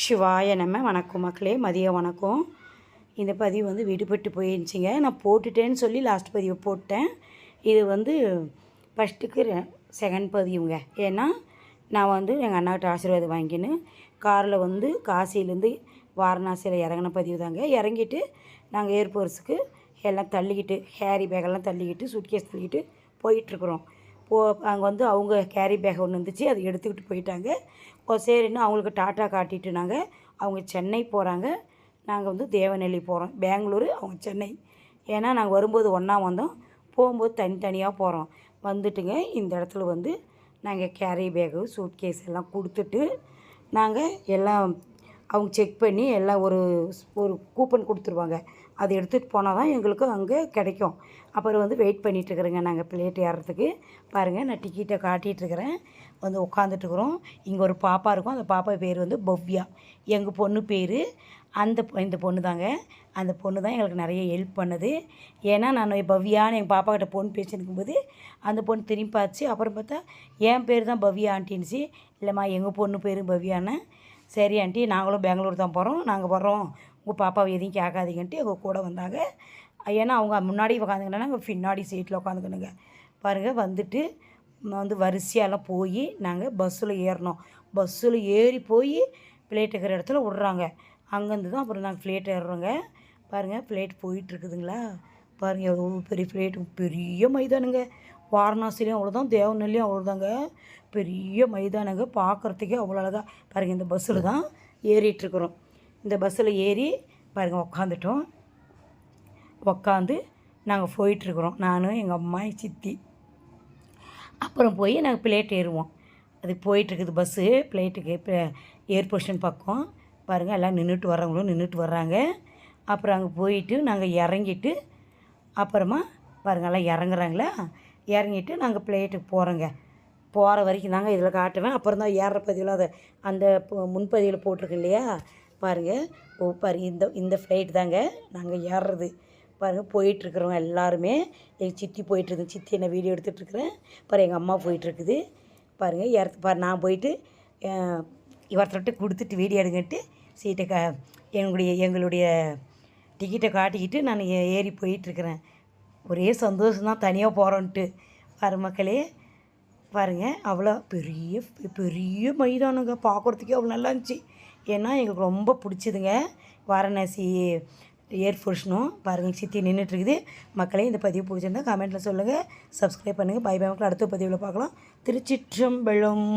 சிவாய நம்ம வணக்கம் மக்களே, மதிய வணக்கம். இந்த பதிவு வந்து விடுபட்டு போயிருந்துச்சிங்க. நான் போட்டுட்டேன்னு சொல்லி லாஸ்ட் பதிவை போட்டேன். இது வந்து ஃபஸ்ட்டுக்கு செகண்ட் பதிவுங்க. ஏன்னா நான் வந்து எங்கள் அண்ணாக்கிட்ட ஆசீர்வாதம் வாங்கின்னு காரில் வந்து காசிலேருந்து வாரணாசியில் இறங்கின பதிவு தாங்க. இறங்கிட்டு நாங்கள் ஏர்போர்ட்ஸுக்கு எல்லாம் தள்ளிக்கிட்டு கேரி பேக்கெல்லாம் தள்ளிக்கிட்டு சூட்கேஸ் தள்ளிக்கிட்டு போயிட்டுருக்குறோம். அங்கே வந்து அவங்க கேரி பேக் ஒன்று இருந்துச்சு, அதை எடுத்துக்கிட்டு போயிட்டாங்க. சரின்னு அவங்களுக்கு டாட்டா காட்டிட்டு அவங்க சென்னை போகிறாங்க. நாங்கள் வந்து தேவநெல்லி போகிறோம், பெங்களூரு, அவங்க சென்னை. ஏன்னா நாங்கள் வரும்போது ஒன்றா வந்தோம், போகும்போது தனித்தனியாக போகிறோம். வந்துட்டுங்க இந்த இடத்துல வந்து நாங்கள் கேரி பேகு சூட்கேஸ் எல்லாம் கொடுத்துட்டு நாங்கள் எல்லாம் அவங்க செக் பண்ணி எல்லாம் ஒரு கூப்பன் கொடுத்துருவாங்க. அதை எடுத்துகிட்டு போனால் தான் எங்களுக்கு அங்கே கிடைக்கும். அப்புறம் வந்து வெயிட் பண்ணிகிட்ருக்குறேங்க நாங்கள் பிளேட் ஏறுறதுக்கு. பாருங்கள், நான் டிக்கெட்டை காட்டிகிட்ருக்கிறேன். வந்து உட்காந்துட்ருக்குறோம். இங்கே ஒரு பாப்பா இருக்கும், அந்த பாப்பா பேர் வந்து பவ்யா. எங்கள் பொண்ணு பேர் இந்த பொண்ணு தாங்க. அந்த பொண்ணு தான் எங்களுக்கு நிறைய ஹெல்ப் பண்ணுது. ஏன்னா நான் பவ்யான்னு எங்கள் பாப்பா கிட்ட பொண்ணு பேசியிருக்கும்போது அந்த பொண்ணு திரும்பி பார்த்துச்சு. அப்புறம் பார்த்தா என் பேர் தான் பவ்யா ஆண்டின்னுச்சு. இல்லைம்மா, எங்கள் பொண்ணு பேர் பவ்யான்னு. சரி ஆண்டி, நாங்களும் பெங்களூர் தான் போகிறோம், நாங்கள் வர்றோம், உங்கள் பாப்பாவை எதையும் கேட்காதீங்கன்ட்டு எங்கள் கூட வந்தாங்க. ஏன்னா அவங்க முன்னாடி உட்காந்துக்கினா நாங்கள் பின்னாடி சீட்டில் உட்காந்துக்கணுங்க. பாருங்கள், வந்துட்டு வந்து வரிசையெல்லாம் போய் நாங்கள் பஸ்ஸில் ஏறினோம். பஸ்ஸில் ஏறி போய் ஃப்ளைட் இருக்கிற இடத்துல விட்றாங்க. அங்கேருந்து தான் அப்புறம் நாங்கள் ஃப்ளைட் ஏறுறோங்க. பாருங்கள், ஃப்ளைட் போயிட்டுருக்குதுங்களா. பாருங்கள், எவ்வளோ பெரிய ஃப்ளைட்டு, பெரிய மைதானுங்க. வாரணாசிலையும் அவ்வளோதான், தேவநெல்லியும் அவ்வளோதாங்க. பெரிய மைதானங்க, பார்க்குறதுக்கே அவ்வளோ அழகாக. பாருங்கள், இந்த பஸ்ஸில் தான் ஏறிட்டுருக்குறோம். இந்த பஸ்ஸில் ஏறி பாருங்கள் உக்காந்துட்டோம். உக்காந்து நாங்கள் போயிட்டுருக்குறோம், நானும் எங்கள் அம்மா சித்தி. அப்புறம் போய் நாங்கள் பிளேட் ஏறுவோம். அது போயிட்டுருக்குது பஸ்ஸு பிளேட்டுக்கு. இப்போ ஏர்போர்ஷன் பக்கம் பாருங்கள், எல்லாம் நின்றுட்டு வர்றவங்களும் நின்றுட்டு வர்றாங்க. அப்புறம் அங்கே போயிட்டு நாங்கள் இறங்கிட்டு அப்புறமா பாருங்கள் எல்லாம் இறங்குறாங்களா. இறங்கிட்டு நாங்கள் பிளேட்டுக்கு போகிறோங்க. போகிற வரைக்கும் தாங்க இதில் காட்டுவேன். அப்புறம் தான் ஏறுற பதிவில் அதை அந்த முன்பதிவில் போட்டிருக்கு இல்லையா. பாருங்கள், பாருங்கள், இந்த ஃப்ளைட் தாங்க நாங்கள் ஏறுறது. பாருங்கள், போயிட்டுருக்குறோம் எல்லாருமே. எங்கள் சித்தி போயிட்டுருக்கு, சித்தி என்ன வீடியோ எடுத்துகிட்ருக்குறேன். பாரு, எங்கள் அம்மா போயிட்டுருக்குது. பாருங்கள், நான் போயிட்டு இவர்கிட்ட கொடுத்துட்டு வீடியோ எடுங்கன்ட்டு சீட்டை எங்களுடைய டிக்கெட்டை காட்டிக்கிட்டு நான் ஏறி போயிட்டுருக்குறேன். ஒரே சந்தோஷம்தான் தனியாக போகிறோன்ட்டு. பாரு மக்களே, பாருங்கள், அவ்வளோ பெரிய பெரிய மைதானங்க. பார்க்குறதுக்கே அவ்வளோ நல்லா இருந்துச்சு. ஏன்னா எங்களுக்கு ரொம்ப பிடிச்சிதுங்க வாரணாசி ஏர்ஃபோர்ஸ்னும். பாருங்கள், சித்தி நின்றுட்டுருக்குது. மக்களே, இந்த பதிவு பிடிச்சிருந்தா கமெண்ட்டில் சொல்லுங்கள், சப்ஸ்கிரைப் பண்ணுங்கள். பை பை மக்கள், அடுத்த பதிவில் பார்க்கலாம். திருச்சிற்றம்பலம்.